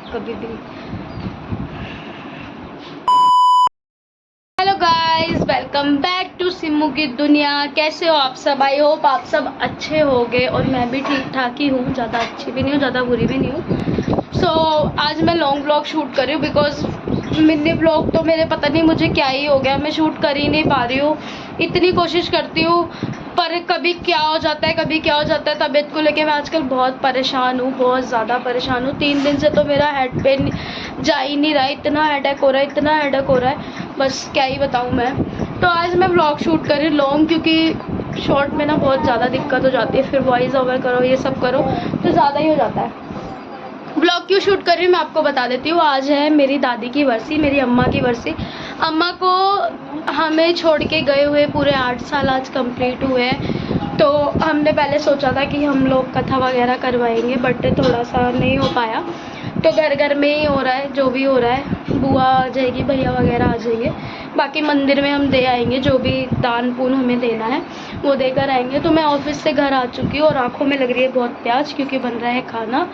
कभी भी। Hello guys, welcome back to Simmu की दुनिया। कैसे हो आप सब? आई होप आप सब अच्छे होगे और मैं भी ठीक ठाक ही हूँ। ज़्यादा अच्छी भी नहीं हूँ, ज़्यादा बुरी भी नहीं हूँ। सो आज मैं लॉन्ग व्लॉग शूट कर रही हूँ बिकॉज मिनी व्लॉग तो मेरे पता नहीं मुझे क्या ही हो गया, मैं शूट कर ही नहीं पा रही हूँ। इतनी कोशिश करती हूँ पर कभी क्या हो जाता है, कभी क्या हो जाता है। तबीयत को लेके मैं आजकल बहुत परेशान हूँ, बहुत ज़्यादा परेशान हूँ। 3 दिन से तो मेरा हेड पेन जा ही नहीं रहा है, इतना हेडेक हो रहा है, इतना हेडेक हो रहा है, बस क्या ही बताऊँ मैं। तो आज मैं व्लॉग शूट कर रही हूँ लॉन्ग, क्योंकि शॉर्ट में ना बहुत ज़्यादा दिक्कत हो जाती है, फिर वॉइस ओवर करो, ये सब करो तो ज़्यादा ही हो जाता है। ब्लॉग क्यों शूट कर रही हूँ मैं आपको बता देती हूँ। आज है मेरी दादी की बरसी, मेरी अम्मा की बरसी। अम्मा को हमें छोड़ के गए हुए पूरे 8 साल आज कंप्लीट हुए हैं। तो हमने पहले सोचा था कि हम लोग कथा वगैरह करवाएंगे, बट थोड़ा सा नहीं हो पाया। तो घर घर में ही हो रहा है, जो भी हो रहा है। बुआ आ जाएगी, भैया वगैरह आ जाएंगे, बाकी मंदिर में हम दे आएंगे, जो भी दान पुण्य हमें देना है वो देकर आएंगे। तो मैं ऑफिस से घर आ चुकी हूँ और आंखों में लग रही है बहुत प्यास, क्योंकि बन रहा है खाना।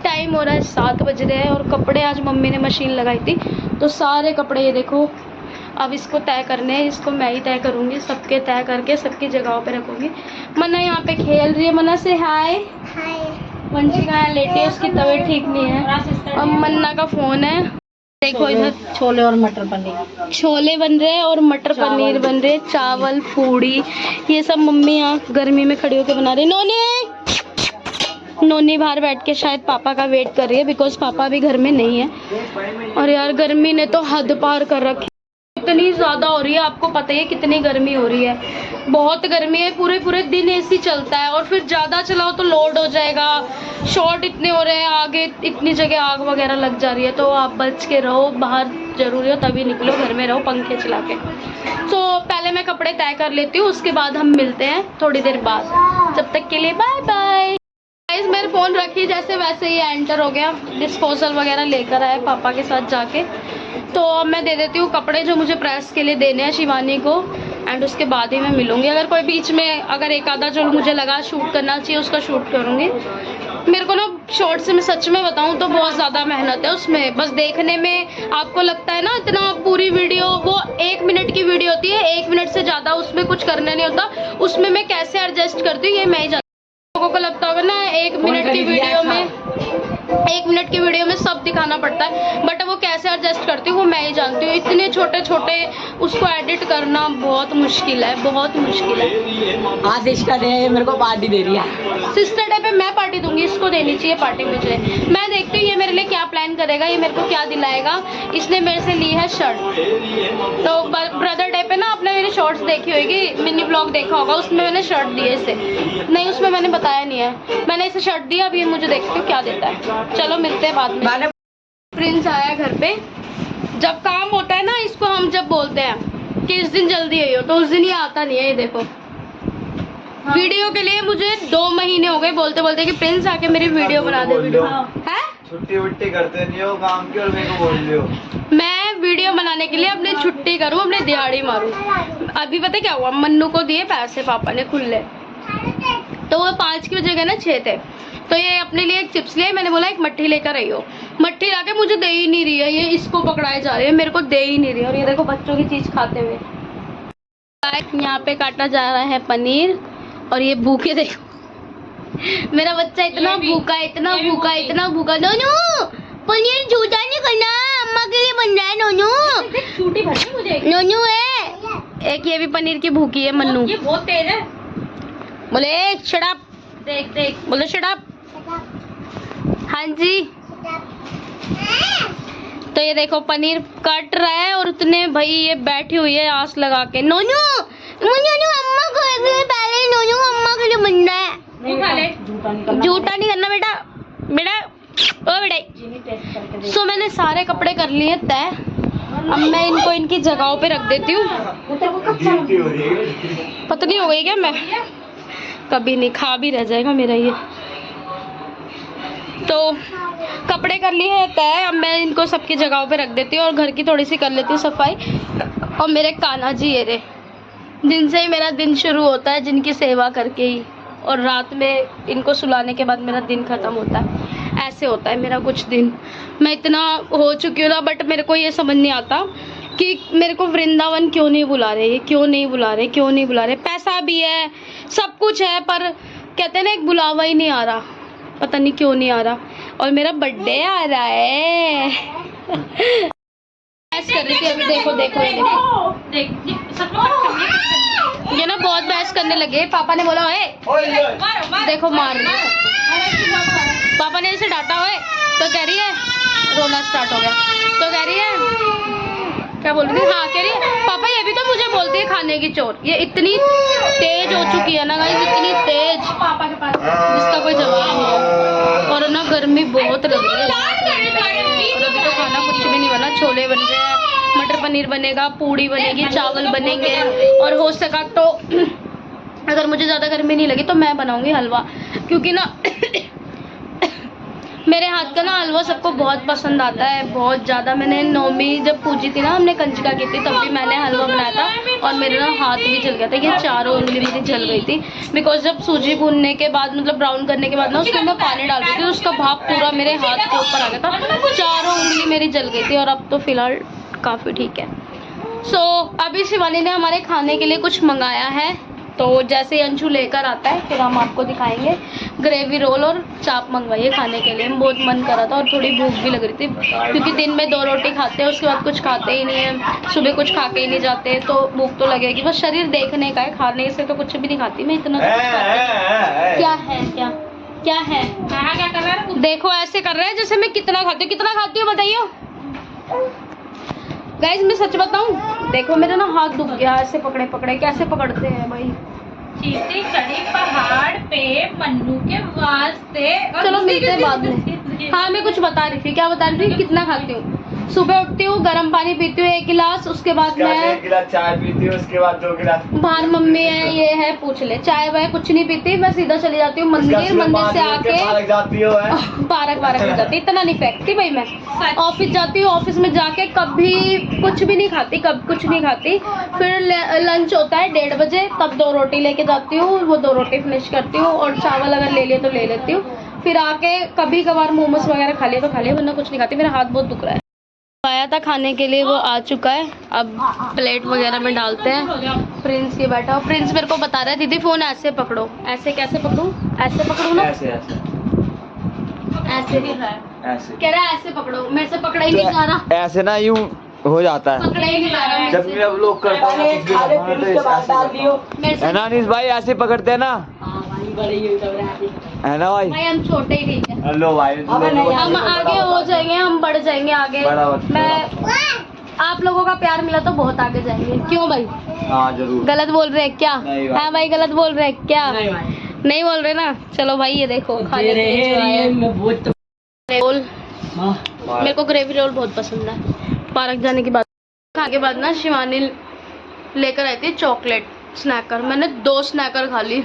टाइम हो रहा है 7 बज रहे हैं और कपड़े आज मम्मी ने मशीन लगाई थी, तो सारे कपड़े ये देखो अब इसको तय करने हैं। इसको मैं ही तय करूँगी, सबके तय करके सबकी जगहों पे रखूँगी। मन्ना यहाँ पे खेल रही है। मन्ना से हाय। वंशिका यहाँ लेटी है, उसकी तबीयत ठीक नहीं है। और मन्ना का फ़ोन है, देखो इधर छोले और मटर पनीर, छोले बन रहे हैं और मटर पनीर बन रहे, चावल पूड़ी, ये सब मम्मी यहाँ गर्मी में खड़ी होकर बना रही। नोनी बाहर बैठ के शायद पापा का वेट कर रही है, बिकॉज पापा भी घर में नहीं है। और यार गर्मी ने तो हद पार कर रखी, इतनी ज़्यादा हो रही है। आपको पता ही है कितनी गर्मी हो रही है, बहुत गर्मी है। पूरे पूरे दिन एसी चलता है और फिर ज़्यादा चलाओ तो लोड हो जाएगा। शॉर्ट इतने हो रहे हैं, आगे इतनी जगह आग वगैरह लग जा रही है। तो आप बच के रहो, बाहर जरूरी हो तभी निकलो, घर में रहो पंखे चला के। तो पहले मैं कपड़े तय कर लेती हूँ, उसके बाद हम मिलते हैं थोड़ी देर बाद। जब तक के लिए बाय बाय। गाइस मेरे फ़ोन रखी जैसे वैसे ही एंटर हो गया, डिस्पोजल वगैरह लेकर आए पापा के साथ जाके। तो अब मैं दे देती हूँ कपड़े जो मुझे प्रेस के लिए देने हैं शिवानी को, एंड उसके बाद ही मैं मिलूँगी। अगर कोई बीच में अगर एक आधा जो मुझे लगा शूट करना चाहिए उसका शूट करूँगी। मेरे को ना शॉर्ट से मैं सच में बताऊँ तो बहुत ज़्यादा मेहनत है उसमें, बस देखने में आपको लगता है ना इतना। पूरी वीडियो वो 1 मिनट की वीडियो होती है, 1 मिनट से ज़्यादा उसमें कुछ करना नहीं होता। उसमें मैं कैसे एडजस्ट करती हूँ ये मैं ही जानती हूँ। लोगों को लगता होगा ना 1 मिनट की वीडियो में सब दिखाना पड़ता है, बट वो कैसे एडजस्ट करती हूँ वो मैं ही जानती हूँ। इतने छोटे छोटे उसको एडिट करना बहुत मुश्किल है, बहुत मुश्किल है। आज इसका दे मेरे को पार्टी दे रही है। सिस्टर डे पे मैं पार्टी दूंगी, इसको देनी चाहिए पार्टी मुझे। मैं देखती हूँ ये मेरे लिए क्या प्लान करेगा, ये मेरे को क्या दिलाएगा। इसने मेरे से ली है शर्ट। तो ब्रदर डे पे ना आपने मेरी शॉर्ट्स देखी होगी, मिनी ब्लॉग देखा होगा, उसमें मैंने शर्ट दी है इसे। नहीं उसमें मैंने बताया नहीं है, मैंने इसे शर्ट दी। अब ये मुझे देखती हूँ क्या देता है। चलो मिलते हैं बाद में। प्रिंस आया घर पे। जब काम होता है ना, इसको हम जब बोलते हैं कि इस दिन जल्दी आई हो, तो उस दिन ये आता नहीं है। ये देखो हाँ। वीडियो के लिए मुझे 2 महीने हो गए बोलते बोलते कि प्रिंस आके मेरी वीडियो बना दे। वीडियो है छुट्टी वुट्टी करते नहीं हो काम की और मेरे को बोल रहे हो। मैं वीडियो बनाने के लिए अपने छुट्टी करूँ, अपने दिहाड़ी मारूँ। अभी पता क्या हुआ, मन्नू को दिए पैसे पापा ने खुले, तो वो 5 की जगह ना 6 थे। तो ये अपने लिए एक चिप्स लिए, मैंने बोला एक मट्ठी लेकर आई हो। मट्ठी लाके मुझे दे ही नहीं रही है, ये इसको पकड़ाए जा रही है, मेरे को दे ही नहीं रही है। और ये देखो बच्चों की चीज़ खाते हुए। यहाँ पे काटा जा रहा है पनीर, और ये भूखे देखो मेरा बच्चा इतना भूखा, इतना भूखा, इतना भूखा। नोनू पनीर झूठा नहीं करना, अम्मा के लिए बन रहा है। नोनू नोनू है एक, ये भी पनीर की भूखी है। मन्नू ये बहुत तेज है, बोले शट अप, देख बोले शट अप। हाँ जी, तो ये देखो पनीर काट रहा है और उतने भाई ये बैठी हुई है आस लगा के। नोनू नोनू अम्मा खाएगी पहले, नोनू अम्मा के लिए बन रहा है। झूठा नहीं करना बेटा, बेटा ओ बेटा। सो मैंने सारे कपड़े कर लिए तय, अब मैं इनको इनकी जगहों पे रख देती हूँ। पतली हो गई क्या मैं? कभी नहीं, खा भी रह जाएगा मेरा ये। तो कपड़े कर लिए हैं तय, अब मैं इनको सबकी जगहों पे रख देती हूँ और घर की थोड़ी सी कर लेती हूँ सफाई। और मेरे कान्हा जी ये रे, जिनसे ही मेरा दिन शुरू होता है, जिनकी सेवा करके ही, और रात में इनको सुलाने के बाद मेरा दिन ख़त्म होता है। ऐसे होता है मेरा कुछ दिन। मैं इतना हो चुकी हूँ ना, बट मेरे को ये समझ नहीं आता कि मेरे को वृंदावन क्यों नहीं बुला रहे, ये क्यों नहीं बुला रहे, क्यों नहीं बुला रहे। पैसा भी है, सब कुछ है, पर कहते हैं ना एक बुलावा ही नहीं आ रहा, पता नहीं क्यों नहीं आ रहा। और मेरा बर्थडे आ रहा है। बहस कर रही थी अभी, देखो देखो ये ना बहुत बहस करने लगे। पापा ने बोला ओए, देखो मार रही है। पापा ने इसे डांटा ओए, तो कह रही है, रोना स्टार्ट हो गया। तो कह रही है, क्या बोल रही थी, हाँ कह रही है पापा ये भी तो मुझे बोलती है खाने की चोर। ये इतनी तेज हो चुकी है ना गाइस, इतनी तेज पापा के पास जिसका कोई जवाब नहीं है। और ना गर्मी बहुत लग रही है, और अभी तो खाना कुछ भी नहीं बना। छोले बन रहे हैं, मटर पनीर बनेगा, पूड़ी बनेगी, चावल बनेंगे, और हो सका तो अगर मुझे ज़्यादा गर्मी नहीं लगी तो मैं बनाऊंगी हलवा, क्योंकि ना मेरे हाथ का ना हलवा सबको बहुत पसंद आता है, बहुत ज़्यादा। मैंने नौमी जब पूजी थी ना, हमने कंजका की थी, तब भी मैंने हलवा बनाया था और मेरे ना हाथ भी जल गया था। ये चारों उंगली मेरी जल गई थी, बिकॉज जब सूजी भूनने के बाद मतलब ब्राउन करने के बाद ना उसके अंदर पानी डाल दी थी, उसका भाप पूरा मेरे हाथ के ऊपर आ गया था, चारों उंगली मेरी जल गई थी। और अब तो फिलहाल काफ़ी ठीक है। सो अभी शिवानी ने हमारे खाने के लिए कुछ मंगाया है, तो जैसे ही अंशु लेकर आता है फिर हम आपको दिखाएंगे। ग्रेवी रोल और चाप मंगवाइए खाने के लिए, बहुत मन कर रहा था और थोड़ी भूख भी लग रही थी, क्योंकि दिन में 2 रोटी खाते हैं, उसके बाद कुछ खाते ही नहीं है, सुबह कुछ खा के ही नहीं जाते, तो भूख तो लगेगी। बस शरीर देखने का है, खाने से तो कुछ भी नहीं खाती मैं, इतना तो कुछ खाती। क्या है, क्या क्या है, क्या कर रहा है, देखो ऐसे कर रहा है जैसे मैं कितना खाती हूँ। कितना खाती हूँ बताइए गाइस, मैं सच बताऊं, देखो मेरा ना हाथ दुख गया ऐसे पकड़े पकड़े। कैसे पकड़ते हैं भाई, चीटी चढ़ी पहाड़ पे मन्नू के वास्ते। चलो मिलते हैं बाद में। हाँ मैं कुछ बता रही थी, क्या बता रही थी, कितना खाती हूँ। सुबह उठती हूँ, गर्म पानी पीती हूँ 1 गिलास, उसके बाद मैं 1 गिलास चाय पीती हूँ, उसके बाद 2 गिलास। बाहर मम्मी है, ये है, पूछ ले। चाय वाय कुछ नहीं पीती, मैं सीधा चली जाती हूँ मंदिर, मंदिर से आके पार्क जाती हो है। पार्क में जाती, इतना नहीं फेंकती भाई मैं। ऑफिस जाती हूँ, ऑफिस में जाके कभी कुछ भी नहीं खाती, कब कुछ नहीं खाती। फिर लंच होता है 1:30 बजे, तब 2 रोटी लेके जाती हूँ, वो 2 रोटी फिनिश करती हूँ, और चावल अगर ले लिए तो ले लेती हूँ। फिर आके कभी कभार मोमोज वगैरह खा लिए तो खा लिए, वरना कुछ नहीं खाती। मेरा हाथ बहुत दुख रहा है। आया था खाने के लिए, वो आ चुका है, अब प्लेट वगैरह में डालते हैं। प्रिंस ये बैठा, प्रिंस मेरे को बता रहा है दीदी फोन ऐसे पकड़ो। ऐसे कैसे पकड़ूं, ऐसे पकड़ूं ना, ऐसे ऐसे ऐसे भी है, ऐसे कह रहा है ऐसे पकड़ो, मेरे से पकड़ा ही नहीं जा रहा, ऐसे ना यूं हो जाता है, पकड़ा ही नहीं जा रहा जब भी अब लोग करते हैं कुछ भी बनाना तो ऐसे मेरे से। अनानीस भाई ऐसे पकड़ते हैं ना, है ना भाई? भाई हम छोटे ही ठीक है, हेलो भाई, हम आगे हो जाएंगे, हम बढ़ जाएंगे आगे। मैं आप लोगों का प्यार मिला तो बहुत आगे जाएंगे, क्यों भाई? हाँ जरूर। गलत बोल रहे हैं क्या? नहीं भाई। हाँ भाई गलत बोल रहे हैं क्या? नहीं बोल रहे ना। चलो भाई ये देखो खाने के लिए जो आया है रोल, मेरे को ग्रेवी रोल बहुत पसंद है। पार्क जाने के बाद खा के बाद ना शिवानी लेकर आई थी चॉकलेट स्नैकर, मैंने 2 स्नैकर खा ली,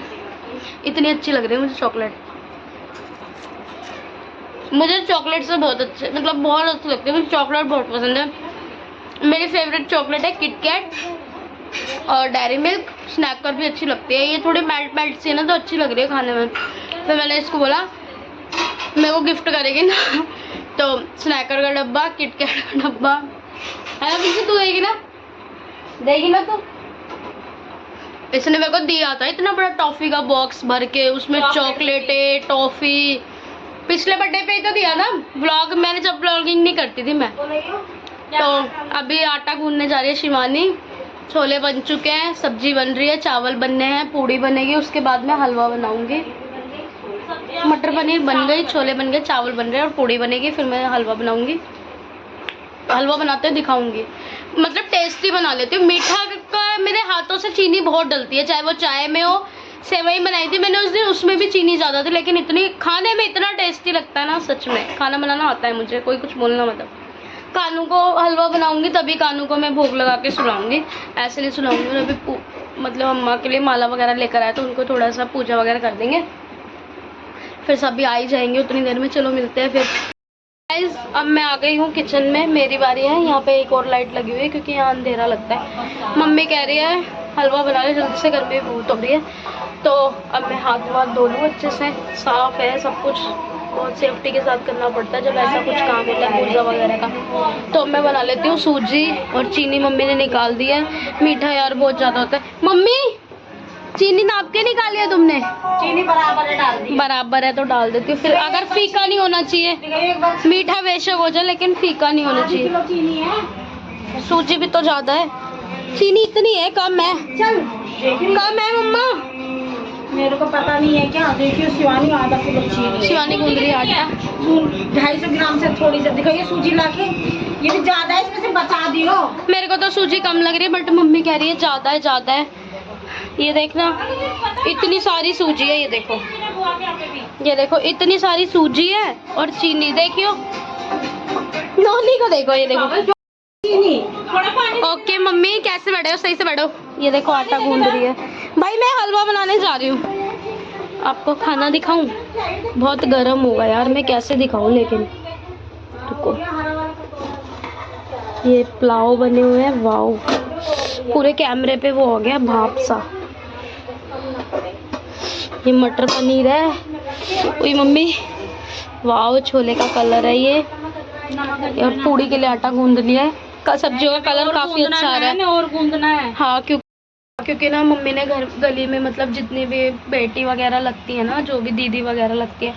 इतनी अच्छी लग रही है मुझे चॉकलेट। मुझे चॉकलेट से बहुत अच्छे, मतलब बहुत अच्छी लगती है, मुझे चॉकलेट बहुत पसंद है। मेरी फेवरेट चॉकलेट है किटकैट और डेयरी मिल्क। स्नैकर भी अच्छी लगती है, ये थोड़ी मेल्ट मेल्ट सी है ना, तो अच्छी लग रही है खाने में। फिर मैंने इसको बोला मेरे को गिफ्ट करेगी ना, तो स्नैकर का डब्बा, किटकैट का डब्बा है ना, पीछे तू देगी ना तू। इसने मेरे को दिया था इतना बड़ा टॉफी का बॉक्स भर के, उसमें चॉकलेटें, टॉफी। पिछले बर्थडे पे ही तो दिया ना, ब्लॉग मैंने जब ब्लॉगिंग नहीं करती थी मैं। तो अभी आटा गूंदने जा रही है शिवानी, छोले बन चुके हैं, सब्जी बन रही है, चावल बनने हैं, पूड़ी बनेगी, उसके बाद मैं हलवा बनाऊंगी। मटर पनीर बन गई, छोले बन गए, चावल बन रहे हैं और पूड़ी बनेगी, फिर मैं हलवा बनाऊंगी। हलवा बनाते हुए दिखाऊंगी, मतलब टेस्टी बना लेती हूँ। मीठा का मेरे हाथों से चीनी बहुत डलती है, चाहे वो चाय में हो। सेवई बनाई थी मैंने उस दिन, उसमें भी चीनी ज़्यादा थी, लेकिन इतनी खाने में इतना टेस्टी लगता है ना, सच में। खाना बनाना आता है मुझे, कोई कुछ बोलना मतलब। कानू को हलवा बनाऊंगी तभी कानू को मैं भोग लगा के सुलाऊंगी, ऐसे नहीं सुलाऊंगी। और अभी मतलब अम्मा के लिए माला वगैरह लेकर आए तो उनको थोड़ा सा पूजा वगैरह कर देंगे, फिर सभी आ ही जाएंगे उतनी देर में। चलो मिलते हैं फिर। गाइस अब मैं आ गई हूँ किचन में, मेरी बारी है। यहाँ पे एक और लाइट लगी हुई है क्योंकि यहाँ अंधेरा लगता है। मम्मी कह रही है हलवा बना ले जल्दी से, घर में बहुत हो रही है। तो अब मैं हाथ वाथ धो लूँ अच्छे से, साफ है सब कुछ, बहुत सेफ्टी के साथ करना पड़ता है जब ऐसा कुछ काम होता है पिज़्ज़ा वगैरह का। तो मैं बना लेती हूँ सूजी और चीनी मम्मी ने निकाल दी है। मीठा यार बहुत ज़्यादा होता है। मम्मी चीनी नाप के निकाली है तुमने? चीनी बराबर है डाल दी। बराबर है तो डाल देती हूँ। फिर अगर फीका नहीं होना चाहिए, मीठा बेशक हो जाए लेकिन फीका नहीं होना चाहिए। किलो चीनी है। सूजी भी तो ज़्यादा है, चीनी इतनी है, कम है। चल कम है मम्मा। मेरे को पता नहीं है क्या। देखियो शिवानी आधा किलो चीनी। शिवानी गूंद रही है आटा। 250 ग्राम से थोड़ी सी दिखाइए सूजी लाके। ये भी ज्यादा है, इसमें से बचा दियो। मेरे को तो सूजी कम लग रही है बट मम्मी कह रही है ज़्यादा है, ज़्यादा है। ये देखना इतनी सारी सूजी है, ये देखो, ये देखो इतनी सारी सूजी है और चीनी देखियो। नौनी को देखो, ये देखो चीनी। ओके मम्मी कैसे बैठे हो? सही से बैठो। ये देखो आटा गूंद रही है। भाई मैं हलवा बनाने जा रही हूँ। आपको खाना दिखाऊं? बहुत गर्म होगा यार, मैं कैसे दिखाऊं, लेकिन रुको। ये पुलाव बने हुए हैं, वाओ, पूरे कैमरे पे वो हो गया भाप सा। ये मटर पनीर है। ओए मम्मी, वाओ, छोले का कलर है ये। और पूड़ी के लिए आटा गूंद लिया है। सब्जियों का कलर काफी अच्छा आ रहा है। और गूंदना है। हाँ, क्योंकि ना मम्मी ने घर गली में मतलब जितनी भी बेटी वगैरह लगती है ना, जो भी दीदी वगैरह लगती है,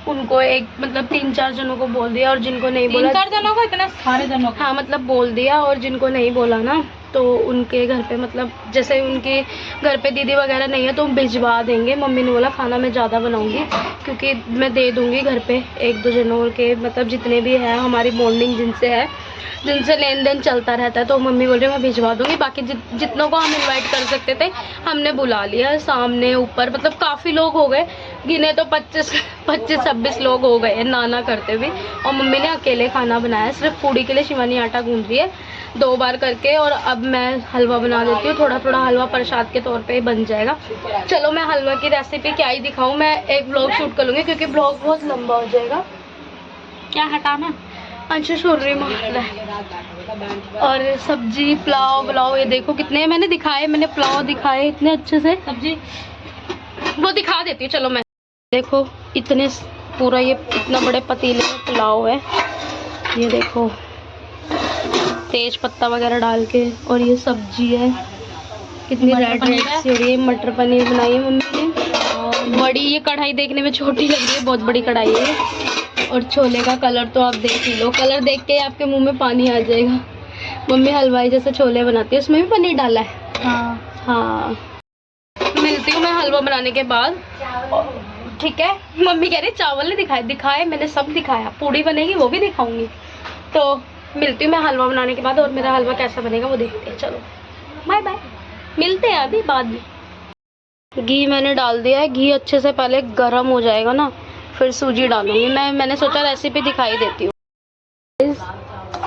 उनको एक मतलब 3-4 जनों को बोल दिया और जिनको नहीं बोला 3-4 जनों को, इतना सारे जनों को? हाँ मतलब बोल दिया, और जिनको नहीं बोला ना तो उनके घर पे मतलब जैसे उनके घर पे दीदी वगैरह नहीं है तो भिजवा देंगे। मम्मी ने बोला खाना मैं ज़्यादा बनाऊंगी क्योंकि मैं दे दूंगी घर पे 1-2 जनों के, मतलब जितने भी है हमारी बॉन्डिंग जिनसे लेन देन चलता रहता है, तो मम्मी बोल रही है मैं भिजवा दूंगी। बाकी जितनों को हम इनवाइट कर सकते थे हमने बुला लिया। सामने ऊपर मतलब काफ़ी लोग हो गए, गिने तो 25-26 लोग हो गए ना करते हुए। और मम्मी ने अकेले खाना बनाया, सिर्फ पूड़ी के लिए शिवानी आटा गूंद रही है 2 बार करके। और अब मैं हलवा बना देती हूँ, थोड़ा थोड़ा हलवा प्रसाद के तौर पे बन जाएगा। चलो मैं हलवा की रेसिपी क्या ही दिखाऊँ, मैं एक ब्लॉग शूट कर लूँगी क्योंकि ब्लॉग बहुत लंबा हो जाएगा। क्या हटाना? अच्छा छोरी मार रहा है। और सब्जी पुलाव ये देखो कितने मैंने दिखाए, मैंने पुलाव दिखाए इतने अच्छे से। सब्जी वो दिखा देती हूँ। चलो मैं देखो इतने पूरा ये इतना बड़े पतीले में पुलाव है, ये देखो तेज पत्ता वगैरह डाल के। और ये सब्जी है कितनी रेड सी हो रही है। मटर पनीर बनाई है मम्मी ने, बड़ी। ये कढ़ाई देखने में छोटी लग रही है, बहुत बड़ी कढ़ाई है। और छोले का कलर तो आप देख ही लो, कलर देख के आपके मुंह में पानी आ जाएगा। मम्मी हलवाई जैसे छोले बनाती है, उसमें भी पनीर डाला है। हाँ मिलती हूँ मैं हलवा बनाने के बाद, ठीक है। मम्मी कह रही चावल नहीं दिखाए मैंने सब दिखाया, पूड़ी बनेगी वो भी दिखाऊंगी। तो मिलती हूँ मैं हलवा बनाने के बाद, और मेरा हलवा कैसा बनेगा वो देखते हैं। चलो बाय बाय, मिलते हैं अभी बाद में। घी मैंने डाल दिया है, घी अच्छे से पहले गर्म हो जाएगा ना फिर सूजी डालूंगी। मैंने सोचा रेसिपी दिखाई देती हूँ।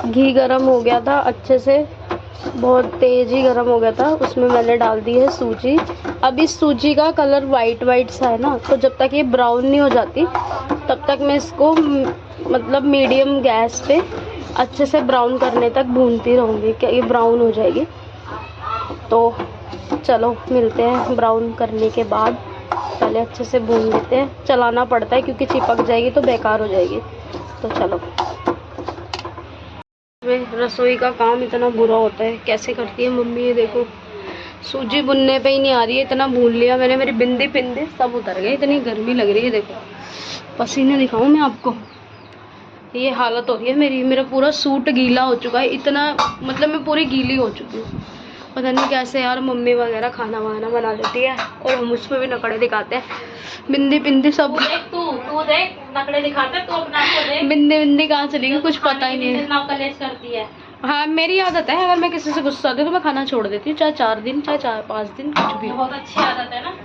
घी गर्म हो गया था अच्छे से, बहुत तेज़ ही गर्म हो गया था, उसमें मैंने डाल दी है सूजी। अब इस सूजी का कलर वाइट सा है ना, तो जब तक ये ब्राउन नहीं हो जाती तब तक मैं इसको मतलब मीडियम गैस पे अच्छे से ब्राउन करने तक भूनती रहूँगी, क्या ये ब्राउन हो जाएगी। तो चलो मिलते हैं ब्राउन करने के बाद। पहले अच्छे से भून लेते हैं, चलाना पड़ता है क्योंकि चिपक जाएगी तो बेकार हो जाएगी। तो चलो, रसोई का काम इतना बुरा होता है, कैसे करती है मम्मी। ये देखो सूजी भुनने पे ही नहीं आ रही है, इतना भून लिया मैंने, मेरी बिंदी पिंदी सब उतर गई, इतनी गर्मी लग रही है। देखो पसीने दिखाऊं मैं आपको, ये हालत हो रही है मेरी, मेरा पूरा सूट गीला हो चुका है, इतना मतलब मैं पूरी गीली हो चुकी हूँ। पता नहीं कैसे यार मम्मी वगैरह खाना वाना बना लेती है और हम उसमें भी नखड़े दिखाते हैं। बिंदी पिंदी सब तू देख नखड़े दिखाते, तू अपना आपको देख। बिंदी कहाँ चली गई कुछ पता ही नहीं है। कितना कलेश करती है। हाँ मेरी आदत है, अगर मैं किसी से गुस्सा आती हूँ तो मैं खाना छोड़ देती हूँ, चाहे 4 दिन चाहे 4-5 दिन कुछ भी। बहुत अच्छी आदत है ना।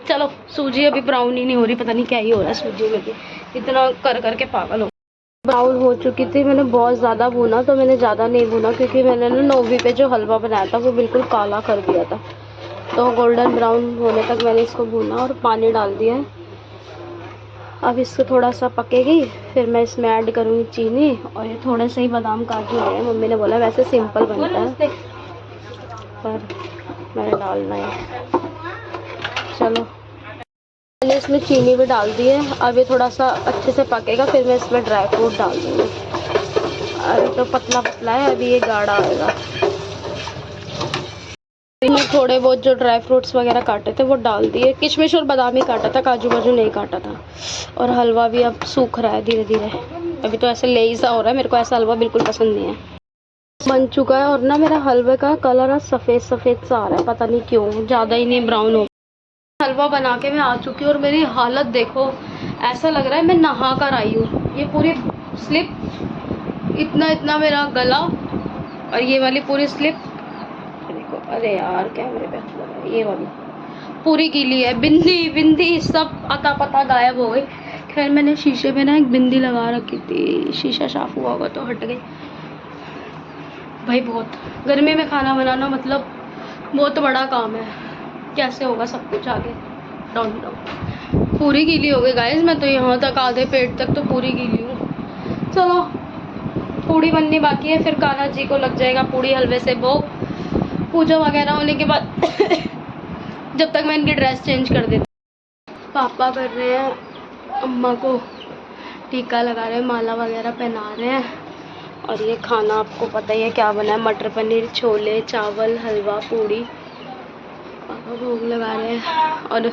चलो सूजी अभी ब्राउन ही नहीं हो रही, पता नहीं क्या ही हो रहा है सूजी में भी, इतना कर के पागल हो। ब्राउन हो चुकी थी, मैंने बहुत ज़्यादा भुना, तो मैंने ज़्यादा नहीं भुना क्योंकि मैंने ना नौवी पे जो हलवा बनाया था वो बिल्कुल काला कर दिया था। तो गोल्डन ब्राउन होने तक मैंने इसको भुना और पानी डाल दिया है। अब इसको थोड़ा सा पकेगी फिर मैं इसमें ऐड करूँगी चीनी, और ये थोड़े से ही बादाम काजू है। मम्मी ने बोला वैसे सिंपल बनता है पर मैंने डालना है। चलो मैंने इसमें चीनी भी डाल दी है। अब ये थोड़ा सा अच्छे से पकेगा, फिर मैं इसमें ड्राई फ्रूट डाल दूँगी। अरे तो पतला पतला है, अभी ये गाढ़ा आएगा। मैं थोड़े बहुत जो ड्राई फ्रूट्स वगैरह काटे थे वो डाल दिए। किशमिश और बादाम ही काटा था, काजू वाजू नहीं काटा था। और हलवा भी अब सूख रहा है धीरे धीरे। अभी तो ऐसे लेई सा हो रहा है, मेरे को ऐसा हलवा बिल्कुल पसंद नहीं है। बन चुका है और ना मेरा हलवे का कलर सफ़ेद सफ़ेद सा आ रहा है, पता नहीं क्यों, ज़्यादा ही नहीं ब्राउन हो। हलवा बना के मैं आ चुकी हूँ और मेरी हालत देखो, ऐसा लग रहा है मैं नहा कर आई हूँ। ये पूरी स्लिप, इतना मेरा गला, और ये वाली पूरी स्लिप देखो। अरे यार कैमरे पे लग रहा है, ये वाली पूरी गीली है। बिंदी सब अता पता गायब हो गई। खैर मैंने शीशे में ना एक बिंदी लगा रखी थी, शीशा साफ हुआ होगा तो हट गई। भाई बहुत गर्मी में खाना बनाना मतलब बहुत बड़ा काम है, कैसे होगा सब कुछ आगे, डोंट नो। पूरी गीली हो गई गाइस, मैं तो यहाँ तक आधे पेट तक तो पूरी गीली हूँ। चलो पूड़ी बननी बाकी है, फिर कान्हा जी को लग जाएगा पूड़ी हलवे से भोग। पूजा वगैरह होने के बाद जब तक मैं इनकी ड्रेस चेंज कर देती। पापा कर रहे हैं अम्मा को टीका लगा रहे हैं, माला वगैरह पहना रहे हैं। और ये खाना आपको पता ही है क्या बना है, मटर पनीर, छोले, चावल, हलवा, पूड़ी। पापा भोग लगा रहे हैं। और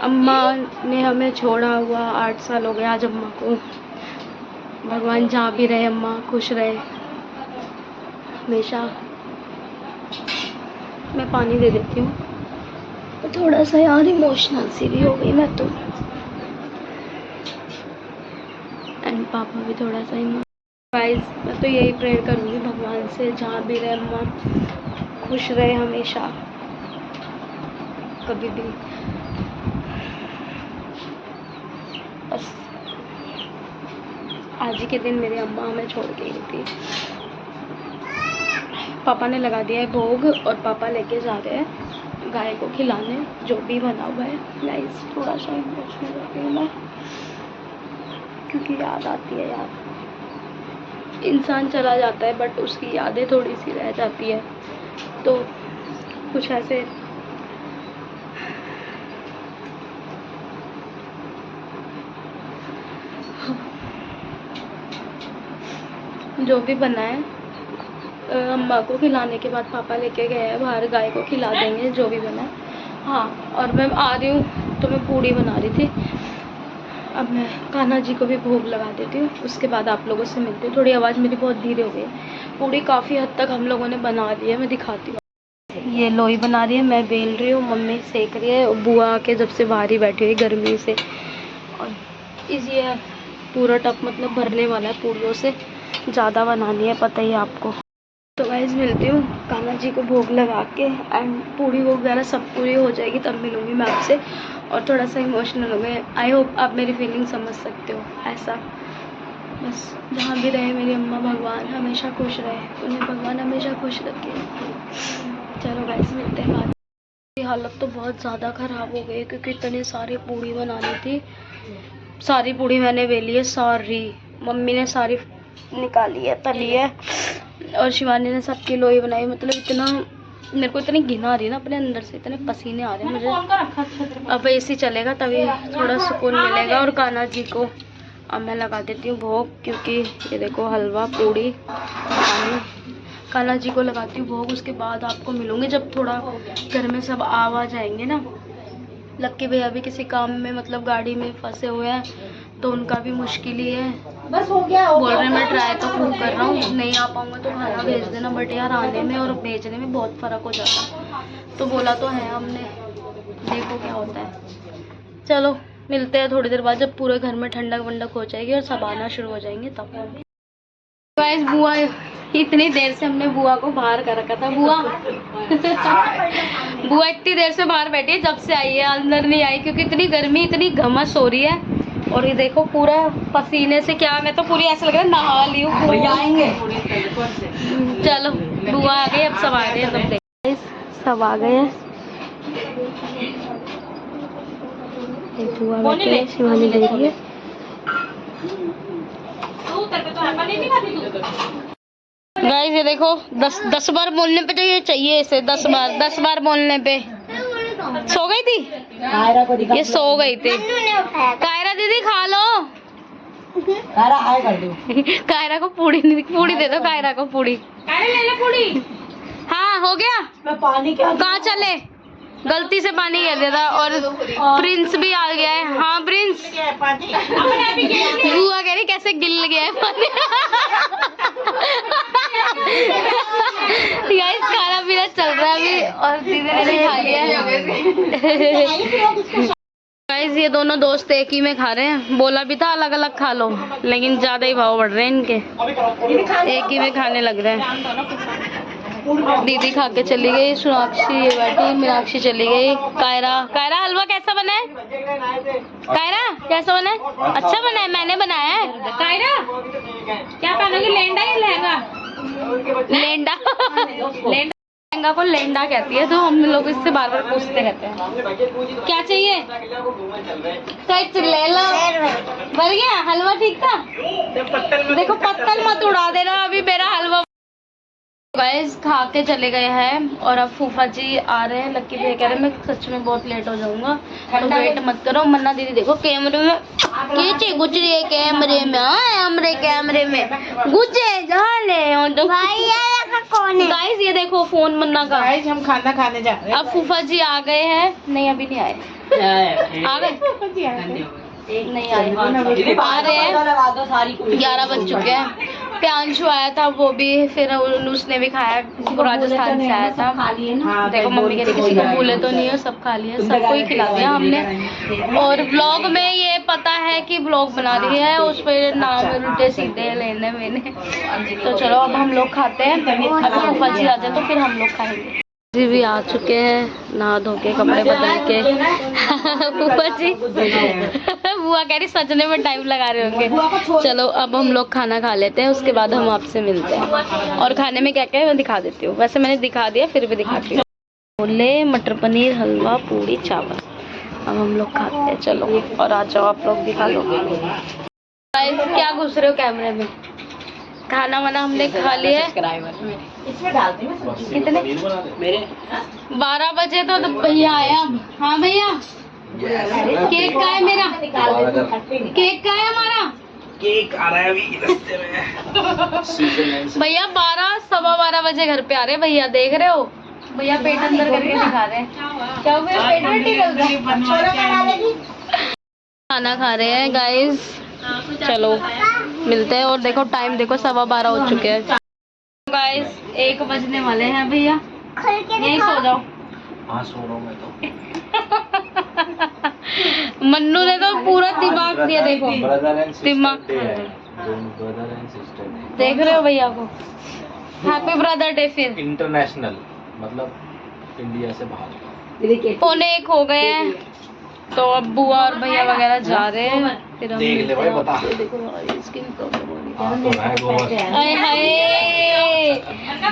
अम्मा ने हमें छोड़ा हुआ 8 साल हो गए आज अम्मा को। भगवान जहाँ भी रहे अम्मा खुश रहे हमेशा। मैं पानी दे देती हूँ। थोड़ा सा यार इमोशनल सी भी हो गई मैं तो, एंड पापा भी थोड़ा सा गाइस। मैं तो यही प्रेयर करूँगी भगवान से, जहाँ भी रहे अम्मा खुश रहे हमेशा, कभी भी। बस आज ही के दिन मेरी अम्मा हमें छोड़ के गई थी। पापा ने लगा दिया है भोग और पापा लेके जा रहे हैं गाय को खिलाने जो भी बना हुआ है। गाइस थोड़ा सा इमोशनल होती हूँ मैं, क्योंकि याद आती है यार। इंसान चला जाता है बट उसकी यादें थोड़ी सी रह जाती है, तो कुछ ऐसे जो भी बना है अम्मा को खिलाने के बाद पापा लेके गए हैं बाहर, गाय को खिला देंगे जो भी बना है। हाँ और मैं आ रही हूँ तो मैं पूड़ी बना रही थी। अब मैं कान्हा जी को भी भोग लगा देती हूँ, उसके बाद आप लोगों से मिलती हूँ। थोड़ी आवाज़ मेरी बहुत धीरे हो गई है। पूड़ी काफ़ी हद तक हम लोगों ने बना ली है, मैं दिखाती हूँ। ये लोई बना रही है, मैं बेल रही हूँ, मम्मी सेक रही है। बुआ के जब से बाहर ही बैठी हुई गर्मी से, और इसी है पूरा टप मतलब भरने वाला है पूड़ियों से, ज़्यादा बनानी है पता ही आपको। तो गाइस मिलती हूँ कान्हा जी को भोग लगा के, एंड पूड़ी वगैरह सब पूरी हो जाएगी तब मिलूँगी मैं आपसे। और थोड़ा सा इमोशनल हो गए, आई होप आप मेरी फीलिंग समझ सकते हो। ऐसा बस जहाँ भी रहे मेरी अम्मा, भगवान हमेशा खुश रहे, उन्हें भगवान हमेशा खुश रखे। चलो गाइस मिलते हैं बाद। मेरी हालत तो बहुत ज़्यादा ख़राब हो गई क्योंकि इतनी सारी पूड़ी बनानी थी। सारी पूड़ी मैंने बेली है, सारी मम्मी ने सारी निकाली है, तली है, और शिवानी ने सबकी लोई बनाई। मतलब इतना मेरे को इतनी घिन आ रही है ना अपने अंदर से, इतने पसीने आ रहे हैं मुझे। अब एसी चलेगा तभी थोड़ा सुकून मिलेगा। और कान्हा जी को अब मैं लगा देती हूँ भोग, क्योंकि ये देखो हलवा, पूड़ी, पानी, कान्हा जी को लगाती हूँ भोग। उसके बाद आपको मिलूँगी जब थोड़ा घर में सब आ जाएंगे ना। लक्की भैया भी किसी काम में मतलब गाड़ी में फंसे हुए हैं, तो उनका भी मुश्किल ही है। बस हो गया बोल रहे मैं ट्राई तो खूब कर रहा हूँ, नहीं आ पाऊँगा तो खाना भेज देना। बट यार आने में और भेजने में बहुत फ़र्क हो जाता है, तो बोला तो है हमने, देखो क्या होता है। चलो मिलते हैं थोड़ी देर बाद जब पूरे घर में ठंडक वंडक हो जाएगी और सब आना शुरू हो जाएंगे तब। गाइस बुआ, इतनी देर से हमने बुआ को बाहर कर रखा था। बुआ बुआ इतनी देर से बाहर बैठी है, जब से आई है अंदर नहीं आई, क्योंकि इतनी गर्मी, इतनी घमस हो रही है। और ये देखो पूरा पसीने से, क्या मैं तो पूरी ऐसा लग रहा है नहा ली हूँ। चलो बुआ आ गई, अब सब आ गए, तब देखिए सब आ गए हैं। बुआ बैठी है, शिवानी दे रही है। गाइस ये देखो 10 बार बोलने पे तो ये चाहिए इसे, 10 बार बोलने पे सो गई थी, कायरा को दिखा, ये सो गई थी। कायरा दीदी खा लो। कायरा हाय कर दो। कायरा को पूड़ी पूड़ी दे दो, कायरा को पूड़ी। ले ले पूरी। हाँ हो गया। मैं पानी क्या कहाँ चले, गलती से पानी कह दिया था। और प्रिंस भी आ गया है। हाँ प्रिंस, बुआ कह रही कैसे गिल गया है पानी। गाइस खाना पीना चल रहा है अभी, और दीदी ने भी खा लिया है। गाइस ये दोनों दोस्त एक ही में खा रहे हैं। बोला भी था अलग अलग खा लो, लेकिन ज्यादा ही भाव बढ़ रहे हैं इनके, एक ही में खाने लग रहे हैं। दीदी खा के चली गई, सोनाक्षी ये बैठी, मीनाक्षी चली गई। कायरा, कायरा हलवा कैसा बना है? कायरा कैसा बना है? अच्छा बना है, मैंने बनाया है। कायरा क्या पहनोगी, लेंडा या लहंगा? लेंडा। लहंगा को लेंडा कहती है, तो हम लोग इससे बार बार पूछते रहते हैं क्या चाहिए। तो ले लो, भर गया हलवा, ठीक था। देखो पत्तल मत उड़ा देना, अभी मेरा हलवा। गाइस खा के चले गए हैं, और अब फूफा जी आ रहे हैं। लक्की भैया कह रहे हैं मैं सच में बहुत लेट हो जाऊंगा, तो वेट मत करो। मन्ना दीदी देखो कैमरे में कैसे गुज रही है, कैमरे में हमरे कैमरे में गुजे जाने। तो गाइस ये देखो फोन मन्ना का। गाइस हम खाना खाने जा रहे अब फूफा जी आ गए हैं, नहीं अभी नहीं आए, आ गए नहीं आए, आ रहे हैं। 11 बज चुके हैं। प्यांशु आया था, वो भी, फिर उसने भी खाया, वो राजस्थान से आया था। देखो मम्मी कह रही किसी को भूले तो नहीं हो, सब खा लिया, सबको ही खिला दिया हमने। और व्लॉग में ये पता है कि व्लॉग बना रही है, उस पर नाम उल्टे सीधे लेने मैंने। तो चलो अब हम लोग खाते हैं, फूफा जी आ जाए तो फिर हम लोग खाएंगे। जी भी आ चुके हैं, नहा धो के कपड़े बदल के। फूफा जी बुआ कह रही सजने में टाइम लगा रहे होंगे। चलो अब हम लोग खाना खा लेते हैं, उसके बाद हम आपसे मिलते हैं। और खाने में क्या क्या है मैं दिखा देती हूँ, वैसे मैंने दिखा दिया फिर भी दिखाती हूँ। छोले, मटर पनीर, हलवा, पूड़ी, चावल। अब हम लोग खाते हैं, चलो। और आ जाओ आप लोग भी खा लो। क्या घुस रहे हो कैमरे में। खाना वाना हमने खा लिया। इसमें डालते हैं कितने मेरे 12 बजे तो भैया आया। हाँ भैया केक का है मेरा, केक का है हमारा, केक आ रहा है अभी रास्ते में। भैया 12-12:15 बजे घर पे आ रहे हैं भैया, देख रहे हो भैया पेट अंदर करके दिखा रहे हैं। क्या हो गया, पेट में निकल रहा है। खाना खा रहे हैं गाइस, चलो मिलते हैं। और देखो टाइम देखो 12:15 हो चुके हैं गाइस, 1 बजने वाले हैं भैया। यही सो जाओ। हाँ सो रहा हूँ मैं तो। मन्नू ने तो पूरा दिमाग दिया, देखो दिमाग। देख रहे हो भैया को, हैप्पी ब्रदर डे। फिर इंटरनेशनल मतलब इंडिया से बाहर। 1:45 हो गए हैं, तो अब बुआ और भैया वगैरह जा रहे हैं, फिर हम देख ले भाई, बता। देखो स्किन प्रॉब्लम हो रही हाँ, तो है गोबर। है। हाय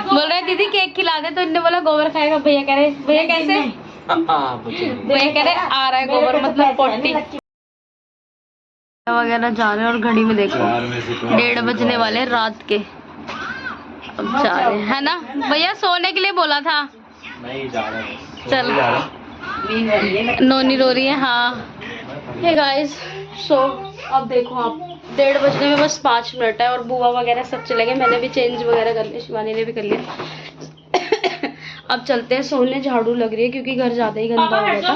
बोल रहे दीदी केक खिला दे, तो इन्होंने बोला गोबर खाएगा। भैया कह रहे भैया कैसे, भैया कह रहे आ रहा है गोबर मतलब पोटी वगैरह जा रहे हैं। और घड़ी में देखो 1:30 बजने वाले रात के, अब जा रहे हैं, है ना भैया। सोने के लिए बोला था, नहीं जा रहा है। चल नोनी रो रही है। हाँ हे गाइस, सो अब देखो आप 1:30 बजने में बस 5 मिनट है, और बुआ वगैरह सब चले गए। मैंने भी चेंज वगैरह कर लिया, शिवानी ने भी कर लिया। अब चलते हैं सोने, झाड़ू लग रही है क्योंकि घर ज़्यादा ही गंदा हो गया था।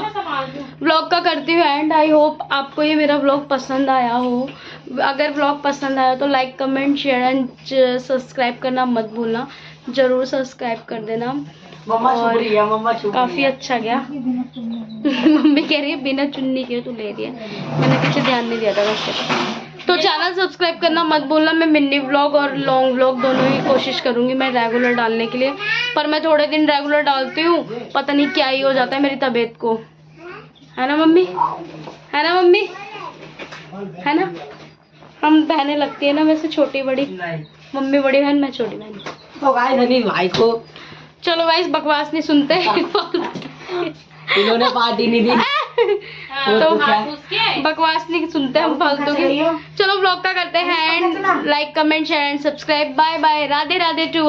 व्लॉग का करती हूँ एंड। आई होप आपको ये मेरा व्लॉग पसंद आया हो। अगर व्लॉग पसंद आया तो like comment share and subscribe करना मत भूलना, ज़रूर सब्सक्राइब कर देना। और काफ़ी अच्छा गया। मम्मी कह रही है बिना चुन्नी के तू ले रही है, मैंने पीछे ध्यान नहीं दिया था वैसे। तो चैनल सब्सक्राइब करना मत भूलना। मैं मिनी व्लॉग और लॉन्ग व्लॉग दोनों ही कोशिश करूँगी मैं रेगुलर डालने के लिए, पर मैं थोड़े दिन रेगुलर डालती हूँ, पता नहीं क्या ही हो जाता है मेरी तबीयत को, है ना मम्मी, है ना मम्मी, है ना। हम बहनें लगती है ना वैसे, छोटी बड़ी, मम्मी बड़ी बहन मैं छोटी बहन। तो भाई को चलो गाइस बकवास नहीं सुनते। इन्होंने पार्टी नहीं दी तो बकवास नहीं सुनते हम फालतू की। चलो व्लॉग का करते हैं end. Like comment share and subscribe. Bye bye, Radhe Radhe to.